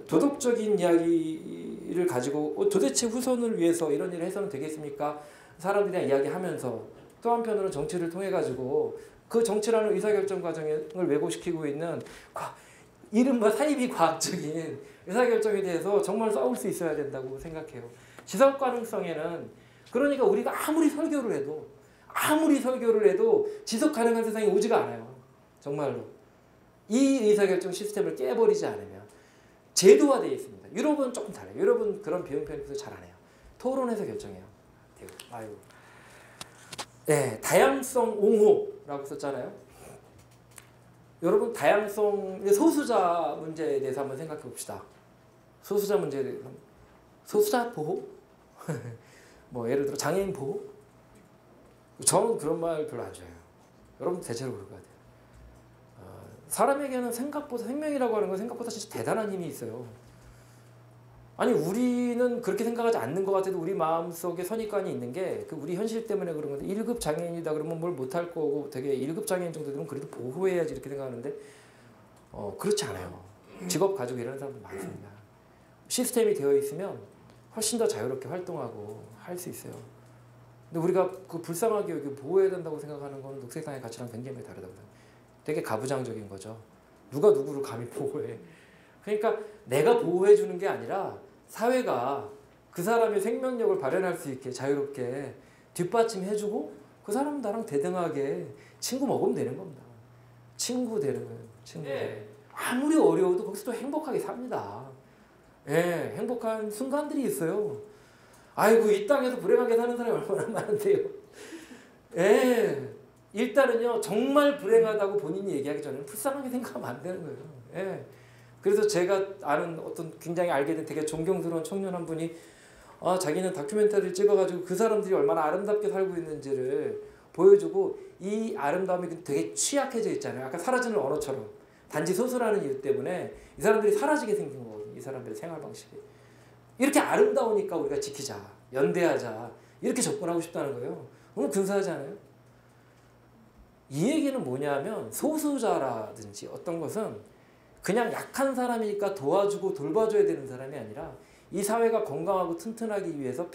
도덕적인 이야기를 가지고 도대체 후손을 위해서 이런 일을 해서는 되겠습니까? 사람들이랑 이야기하면서 또 한편으로는 정치를 통해 가지고 그 정치라는 의사결정 과정을 왜곡시키고 있는 이른바 사이비 과학적인 의사결정에 대해서 정말 싸울 수 있어야 된다고 생각해요. 지속 가능성에는 그러니까 우리가 아무리 설교를 해도 지속 가능한 세상이 오지가 않아요. 정말로. 이 의사결정 시스템을 깨버리지 않으면 제도화되어 있습니다. 유럽은 조금 달라요. 유럽은 그런 비용 편입도 잘 안 해요. 토론해서 결정해요. 아유. 네, 다양성 옹호라고 썼잖아요. 여러분 다양성 소수자 문제에 대해서 한번 생각해 봅시다. 소수자 문제에 대해서 소수자 보호? 뭐 예를 들어 장애인 보호? 저는 그런 말 별로 안 좋아해요. 여러분 대체로 그럴 것 같아요. 사람에게는 생각보다 생명이라고 하는 건 생각보다 진짜 대단한 힘이 있어요. 아니 우리는 그렇게 생각하지 않는 것 같아도 우리 마음속에 선입관이 있는 게 그 우리 현실 때문에 그런 건데 1급 장애인이다 그러면 뭘 못할 거고 되게 1급 장애인 정도 되면 그래도 보호해야지 이렇게 생각하는데 그렇지 않아요. 직업 가지고 일하는 사람도 많습니다. 시스템이 되어 있으면 훨씬 더 자유롭게 활동하고 할 수 있어요. 근데 우리가 그 불쌍하게 여기 보호해야 된다고 생각하는 건 녹색당의 가치랑 굉장히 다르다고 생각해요. 되게 가부장적인 거죠. 누가 누구를 감히 보호해. 그러니까 내가 보호해 주는 게 아니라 사회가 그 사람의 생명력을 발현할 수 있게 자유롭게 뒷받침해 주고 그 사람 나랑 대등하게 친구 먹으면 되는 겁니다. 친구 되는 거예요. 친구. 네. 아무리 어려워도 거기서 또 행복하게 삽니다. 예, 행복한 순간들이 있어요. 아이고 이 땅에서 불행하게 사는 사람이 얼마나 많은데요. 예, 일단은요 정말 불행하다고 본인이 얘기하기 전에는 불쌍하게 생각하면 안 되는 거예요. 예. 그래서 제가 아는 어떤 굉장히 알게 된 되게 존경스러운 청년 한 분이 자기는 다큐멘터리를 찍어가지고 그 사람들이 얼마나 아름답게 살고 있는지를 보여주고 이 아름다움이 되게 취약해져 있잖아요. 아까 사라지는 언어처럼 단지 소수라는 이유 때문에 이 사람들이 사라지게 생긴 거거든요. 이 사람들의 생활 방식이. 이렇게 아름다우니까 우리가 지키자, 연대하자 이렇게 접근하고 싶다는 거예요. 너무 근사하지 않아요? 이 얘기는 뭐냐면 소수자라든지 어떤 것은 그냥 약한 사람이니까 도와주고 돌봐줘야 되는 사람이 아니라 이 사회가 건강하고 튼튼하기 위해서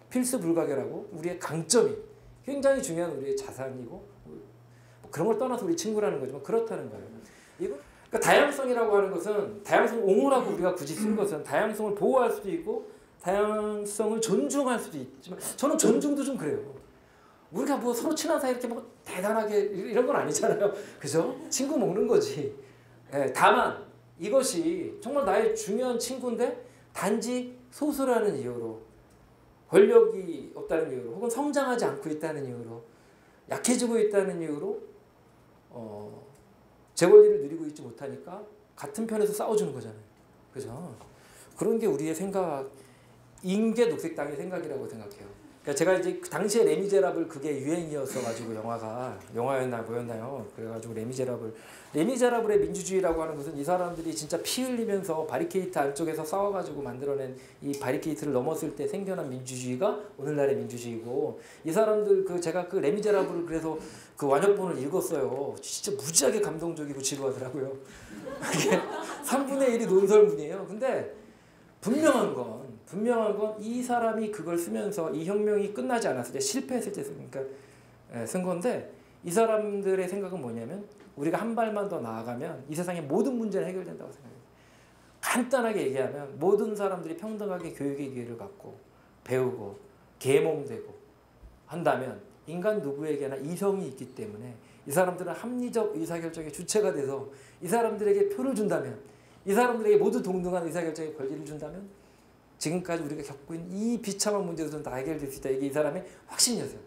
필수불가결하고 우리의 강점이 굉장히 중요한 우리의 자산이고 뭐 그런 걸 떠나서 우리 친구라는 거지만 그렇다는 거예요. 이거 그러니까 다양성이라고 하는 것은 다양성 옹호라고 우리가 굳이 쓴 것은 다양성을 보호할 수도 있고 다양성을 존중할 수도 있지만 저는 존중도 좀 그래요. 우리가 뭐 서로 친한 사이 이렇게 뭐 대단하게 이런 건 아니잖아요. 그죠? 친구 먹는 거지. 예, 다만 이것이 정말 나의 중요한 친구인데 단지 소수라는 이유로 권력이 없다는 이유로 혹은 성장하지 않고 있다는 이유로 약해지고 있다는 이유로 제 권리를 누리고 있지 못하니까 같은 편에서 싸워주는 거잖아요. 그죠? 그런 게 우리의 생각인 게 녹색당의 생각이라고 생각해요. 그러니까 제가 이제 그 당시에 레미제라블 그게 유행이었어 가지고 영화였나 뭐였나요? 그래가지고 레미제라블의 민주주의라고 하는 것은 이 사람들이 진짜 피 흘리면서 바리케이트 안쪽에서 싸워가지고 만들어낸 이 바리케이트를 넘었을 때 생겨난 민주주의가 오늘날의 민주주의고 이 사람들 제가 그 레미제라블을 그래서 그 완역본을 읽었어요. 진짜 무지하게 감동적이고 지루하더라고요. 이게 3분의 1이 논설문이에요. 근데 분명한 건 이 사람이 그걸 쓰면서 이 혁명이 끝나지 않았을 때 실패했을 때 쓴 건데 이 사람들의 생각은 뭐냐면 우리가 한 발만 더 나아가면 이 세상의 모든 문제는 해결된다고 생각해요. 간단하게 얘기하면 모든 사람들이 평등하게 교육의 기회를 갖고 배우고 계몽되고 한다면 인간 누구에게나 이성이 있기 때문에 이 사람들은 합리적 의사결정의 주체가 돼서 이 사람들에게 표를 준다면 이 사람들에게 모두 동등한 의사결정의 권리를 준다면 지금까지 우리가 겪고 있는 이 비참한 문제도 다 해결될 수 있다. 이게 이 사람의 확신이었어요.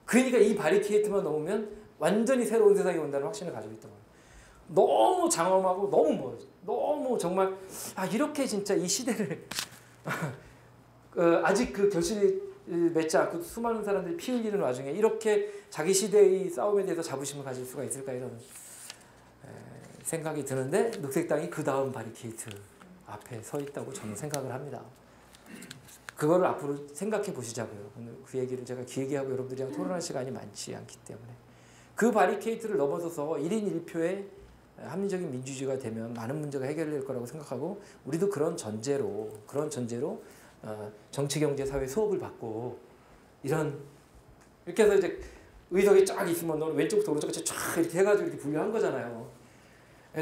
그러니까 이 바리케이트만 넘으면 완전히 새로운 세상이 온다는 확신을 가지고 있던 거예요. 너무 장엄하고 너무 정말 이렇게 진짜 이 시대를 아직 그 결실이 맺지 않고 수많은 사람들이 피 흘리는 와중에 이렇게 자기 시대의 싸움에 대해서 자부심을 가질 수가 있을까 이런 생각이 드는데 녹색당이 그 다음 바리케이트 앞에 서 있다고 저는 생각을 합니다. 그거를 앞으로 생각해 보시자고요. 오늘 그 얘기를 제가 길게 하고 여러분들이랑 토론할 시간이 많지 않기 때문에 그 바리케이트를 넘어서서 1인 1표의 합리적인 민주주의가 되면 많은 문제가 해결될 거라고 생각하고 우리도 그런 전제로 정치, 경제, 사회 수업을 받고 이렇게 해서 이제 의석이 쫙 있으면 너는 왼쪽부터 오른쪽까지 쫙 이렇게 해가지고 이렇게 분류한 거잖아요.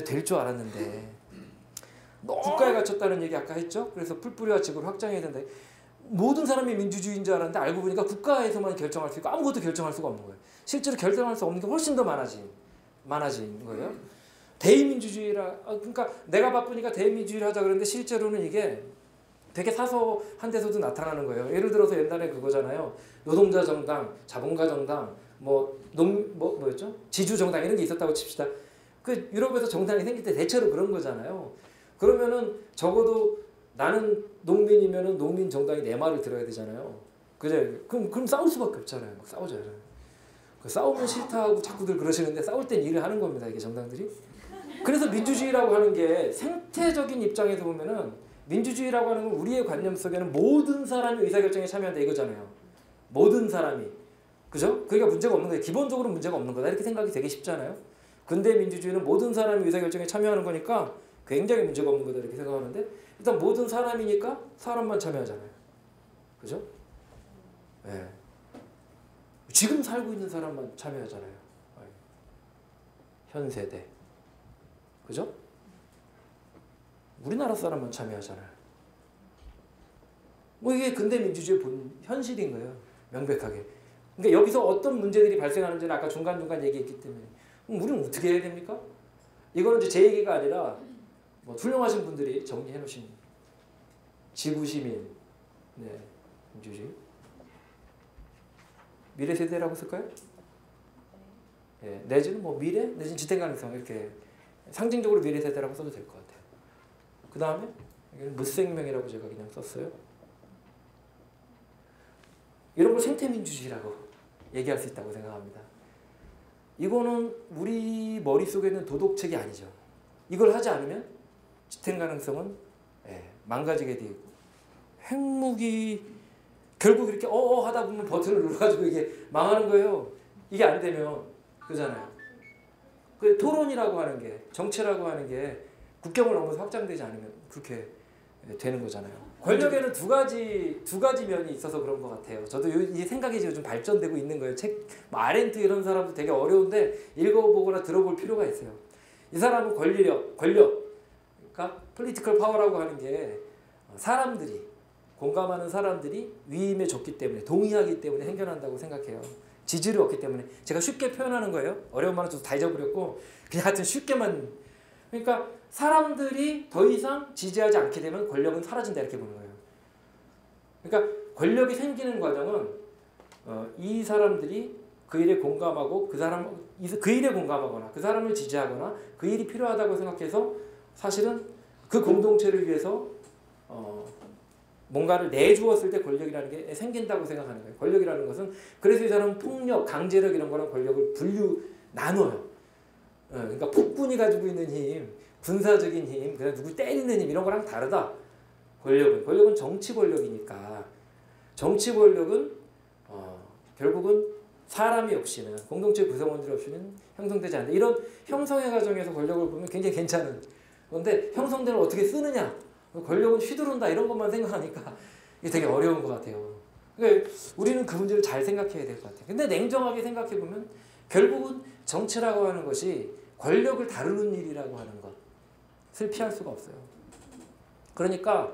될 줄 알았는데 국가에 갇혔다는 얘기 아까 했죠? 그래서 풀뿌리와 직을 확장해야 된다. 모든 사람이 민주주의인 줄 알았는데 알고 보니까 국가에서만 결정할 수 있고 아무것도 결정할 수가 없는 거예요. 실제로 결정할 수 없는 게 훨씬 더 많아진 거예요. 대의민주주의라 그러니까 내가 바쁘니까 대의민주주의를 하자 그러는데 실제로는 이게 되게 사소한 데서도 나타나는 거예요. 예를 들어서 옛날에 그거잖아요. 노동자 정당, 자본가 정당, 뭐였죠? 지주 정당 이런 게 있었다고 칩시다. 그 유럽에서 정당이 생길 때 대체로 그런 거잖아요. 그러면은 적어도 나는 농민이면은 농민 정당이 내 말을 들어야 되잖아요. 그죠? 그럼 싸울 수밖에 없잖아요. 막 싸우잖아요. 싸우면 싫다 하고 자꾸들 그러시는데 싸울 땐 일을 하는 겁니다. 이게 정당들이. 그래서 민주주의라고 하는 게 생태적인 입장에서 보면은 민주주의라고 하는 건 우리의 관념 속에는 모든 사람이 의사결정에 참여한다 이거잖아요. 모든 사람이. 그죠? 그러니까 문제가 없는 거예요. 기본적으로 문제가 없는 거다. 이렇게 생각이 되게 쉽잖아요. 근대 민주주의는 모든 사람이 의사결정에 참여하는 거니까 굉장히 문제가 없는 거다 이렇게 생각하는데 일단 모든 사람이니까 사람만 참여하잖아요. 그죠? 네. 지금 살고 있는 사람만 참여하잖아요. 현 세대. 그죠? 우리나라 사람만 참여하잖아요. 이게 근대 민주주의의 현실인 거예요. 명백하게. 그러니까 여기서 어떤 문제들이 발생하는지는 아까 중간중간 얘기했기 때문에 그럼 우리는 어떻게 해야 됩니까? 이거는 이제 제 얘기가 아니라 훌륭하신 분들이 정리해 놓으신 지구시민 민주주의 미래 세대라고 쓸까요? 내지는 미래 내지는 지탱 가능성 이렇게 상징적으로 미래 세대라고 써도 될 것 같아요. 그 다음에 여기는 무생명이라고 제가 그냥 썼어요. 이런 걸 생태민주주의라고 얘기할 수 있다고 생각합니다. 이거는 우리 머릿속에 있는 도덕책이 아니죠. 이걸 하지 않으면 지탱 가능성은 망가지게 되고 핵무기 결국 이렇게 하다 보면 버튼을 눌러가지고 이게 망하는 거예요. 이게 안 되면 그잖아요. 그 토론이라고 하는 게 정치라고 하는 게 국경을 넘어서 확장되지 않으면 그렇게 되는 거잖아요. 권력에는 두 가지 면이 있어서 그런 것 같아요. 저도 이 생각이 지금 좀 발전되고 있는 거예요. 아렌트 이런 사람도 되게 어려운데 읽어보거나 들어볼 필요가 있어요. 이 사람은 권력, 그러니까 폴리티컬 파워라고 하는 게 사람들이 공감하는 사람들이 위임에 줬기 때문에 동의하기 때문에 생겨난다고 생각해요. 지지를 얻기 때문에. 제가 쉽게 표현하는 거예요. 어려운 말은 좀 다 잊어버렸고 그냥 하여튼 쉽게만. 그러니까 사람들이 더 이상 지지하지 않게 되면 권력은 사라진다 이렇게 보는 거예요. 그러니까 권력이 생기는 과정은 이 사람들이 그 일에 공감하고 그 일에 공감하거나 그 사람을 지지하거나 그 일이 필요하다고 생각해서 사실은 그 공동체를 위해서 뭔가를 내주었을 때 권력이라는 게 생긴다고 생각하는 거예요. 권력이라는 것은 그래서 이 사람은 폭력, 강제력 이런 거랑 권력을 나눠요. 그러니까 폭군이 가지고 있는 힘, 군사적인 힘, 그다음 누구 때리는 힘 이런 거랑 다르다. 권력은 정치 권력이니까 정치 권력은 결국은 사람이 없이는 공동체 구성원들 없이는 형성되지 않는다. 이런 형성의 과정에서 권력을 보면 굉장히 괜찮은 건데 형성되는 어떻게 쓰느냐 권력은 휘두른다 이런 것만 생각하니까 이게 되게 어려운 것 같아요. 그러니까 우리는 그 문제를 잘 생각해야 될 것 같아요. 근데 냉정하게 생각해 보면 결국은 정치라고 하는 것이 권력을 다루는 일이라고 하는 것을 피할 수가 없어요. 그러니까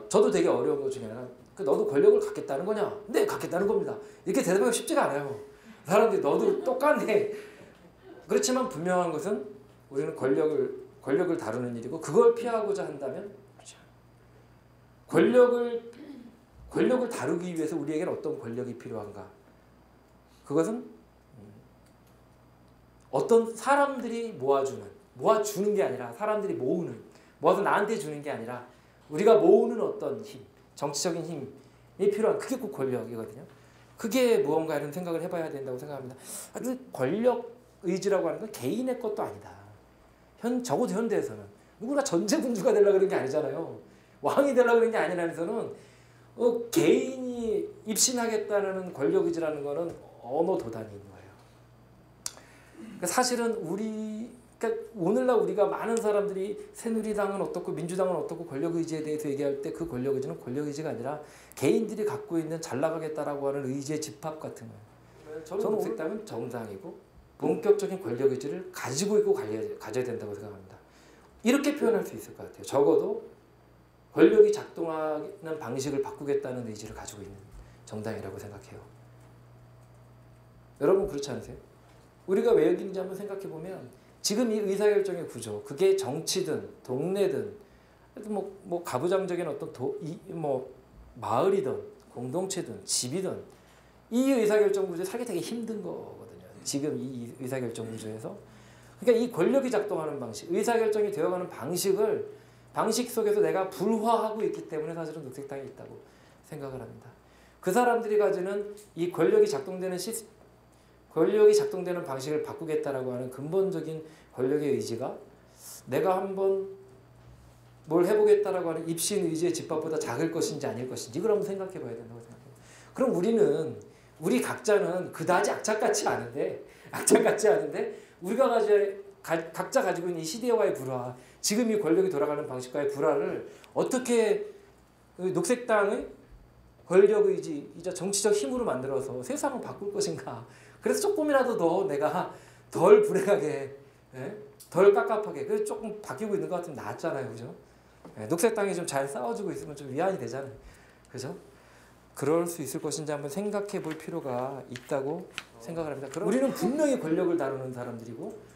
저도 되게 어려운 것 중에 하나 너도 권력을 갖겠다는 거냐? 네, 갖겠다는 겁니다. 이렇게 대답하기 쉽지가 않아요. 사람들이 너도 똑같네. 그렇지만 분명한 것은 우리는 권력을 다루는 일이고 그걸 피하고자 한다면 권력을 다루기 위해서 우리에게는 어떤 권력이 필요한가? 그것은 어떤 사람들이 모아주는 게 아니라 사람들이 모아서 나한테 주는 게 아니라 우리가 모으는 어떤 힘, 정치적인 힘이 필요한 그게 꼭 권력이거든요. 그게 무언가 이런 생각을 해봐야 된다고 생각합니다. 권력 의지라고 하는 건 개인의 것도 아니다. 적어도 현대에서는 누구나 전제군주가 되려고 그런 게 아니잖아요. 왕이 되려고 그런 게 아니라서는 개인이 입신하겠다는 권력 의지라는 거는 어느 도단인 거예요. 그러니까 사실은 그러니까 오늘날 우리가 많은 사람들이 새누리당은 어떻고 민주당은 어떻고 권력 의지에 대해서 얘기할 때 그 권력 의지는 권력 의지가 아니라 개인들이 갖고 있는 잘 나가겠다라고 하는 의지의 집합 같은 거예요. 저는 녹색당은 정상이고 본격적인 권력 의지를 가지고 있고 가져야 된다고 생각합니다. 이렇게 표현할 수 있을 것 같아요. 적어도 권력이 작동하는 방식을 바꾸겠다는 의지를 가지고 있는 정당이라고 생각해요. 여러분 그렇지 않으세요? 우리가 왜 여기인지 한번 생각해 보면 지금 이 의사결정의 구조, 그게 정치든 동네든 뭐 가부장적인 어떤 마을이든 공동체든 집이든 이 의사결정 구조에 살기 되게 힘든 거거든요. 지금 이 의사결정 구조에서. 그러니까 이 권력이 작동하는 방식, 의사결정이 되어가는 방식 속에서 내가 불화하고 있기 때문에 사실은 녹색당이 있다고 생각을 합니다. 그 사람들이 가지는 이 권력이 작동되는 방식을 바꾸겠다라고 하는 근본적인 권력의 의지가 내가 한번 뭘 해보겠다라고 하는 입신 의지의 집합보다 작을 것인지 아닐 것인지 이걸 한번 생각해 봐야 된다고 생각해요. 그럼 우리 각자는 그다지 악착같지 않은데 우리가 각자 가지고 있는 이 시대와의 불화, 지금 이 권력이 돌아가는 방식과의 불화를 어떻게 녹색당의 권력 의지이자 정치적 힘으로 만들어서 세상을 바꿀 것인가. 그래서 조금이라도 더 내가 덜 불행하게, 덜 깝깝하게, 그래서 조금 바뀌고 있는 것 같으면 낫잖아요, 그죠? 녹색당이 좀 잘 싸워주고 있으면 좀 위안이 되잖아요, 그죠? 그럴 수 있을 것인지 한번 생각해 볼 필요가 있다고 생각을 합니다. 우리는 분명히 권력을 다루는 사람들이고,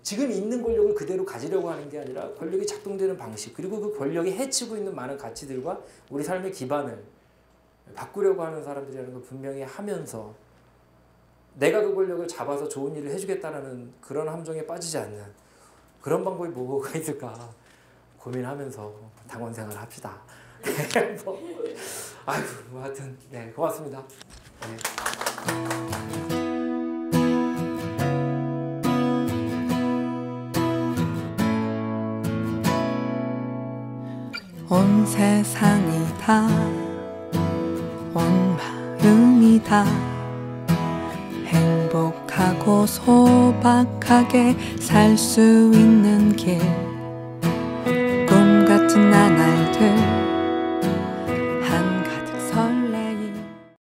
지금 있는 권력을 그대로 가지려고 하는 게 아니라 권력이 작동되는 방식, 그리고 그 권력이 해치고 있는 많은 가치들과 우리 삶의 기반을 바꾸려고 하는 사람들이라는 걸 분명히 하면서 내가 그 권력을 잡아서 좋은 일을 해주겠다는 그런 함정에 빠지지 않는 그런 방법이 뭐가 있을까 고민하면서 당원 생활을 합시다. 하여튼 네, 고맙습니다. 네. 온 세상이 다 온 마음이 다 행복하고 소박하게 살 수 있는 길, 꿈 같은 나날들